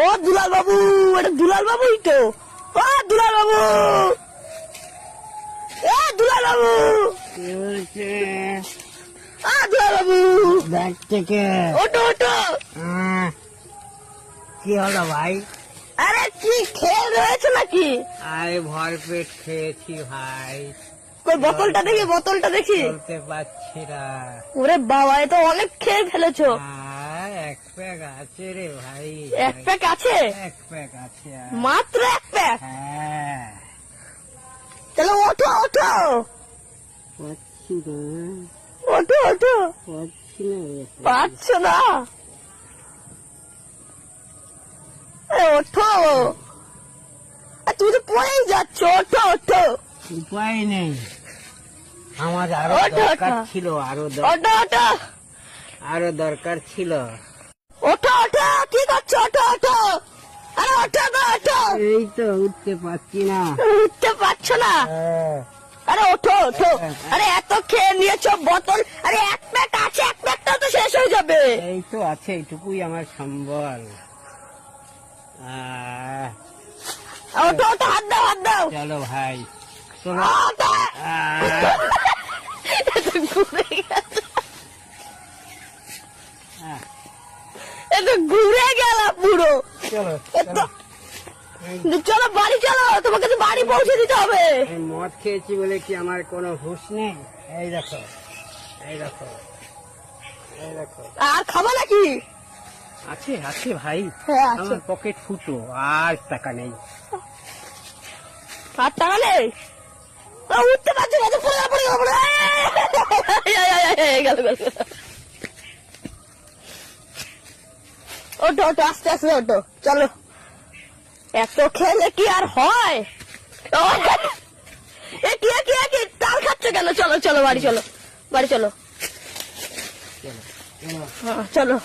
ও দুলাল বাবু, এটা দুলাল বাবুই তো। ও দুলাল বাবু, এ দুলাল বাবু, দুলাল বাবু ব্যাগ থেকে ওটো ওটো। কি হলো ভাই? আরে কি খেয়ে রয়েছে নাকি? আরে ভরপেট খেয়েছি ভাই। ওই বোতলটা দেখি, বোতলটা দেখি। বলতে পারছি না। ওরে বাবা, এ তো অনেক খেয়ে ফেলেছো। এক প্যাক আছে রে ভাই। এক প্যাক আছে? এক প্যাক আছে। মাত্র এক প্যাক? হ্যাঁ। চলো ওঠো ওঠো পাচ্ছি না, ওঠো ওঠো। পাচ্ছি না। পারছো না? ওঠো, তুমি তো পড়েই যাচ্ছ। ওঠো ওঠো। উপায় নেই, আমার আরো ওঠো, দরকার ওঠো। ছিল, ওঠো ওঠো আরো দরকার ছিল। ওঠো ওঠো। কি করছো? ওঠো ওঠো। আরে ওঠো গো, ওঠো। এই তো উঠতে পারছি না। উঠতে পারছো না? আরে ওঠো ওঠো। আরে এত খেয়ে নিয়েছো বোতল। আরে এক প্যাক আছে, এক প্যাকটাও তো শেষ হয়ে যাবে। এই তো আছে, এইটুকুই আমার সম্বল। ওঠো ওঠো, হাত দাও হাত দাও। চলো ভাই, চলো। ওঠো। ঘুরে গেল, এ তো ঘুরে গেল পুরো। চলো চলো বাড়ি চলো, তোমাকে তো বাড়ি পৌঁছে দিতে হবে। আমি মদ খেয়েছি বলে কি আমার কোনো হুঁশ নেই? এই দেখো, এই দেখো, এই দেখো। আর খাবো নাকি? আছে আছে ভাই, হ্যাঁ আছে। আমার পকেট ফুটো, আর টাকা নেই। আর টাকা নেই? উঠতে পারছি না, পড়ে গেল, পড়ে গেল, পড়ে গেল, গেল। ওঠো ওঠো, আস্তে আস্তে ওঠো। চলো, এত খেলে কি আর হয়? এ কি কি কি তাল খাচ্ছ কেন? চলো চলো বাড়ি চলো, বাড়ি চলো। চলো, চলো। হ্যাঁ চলো।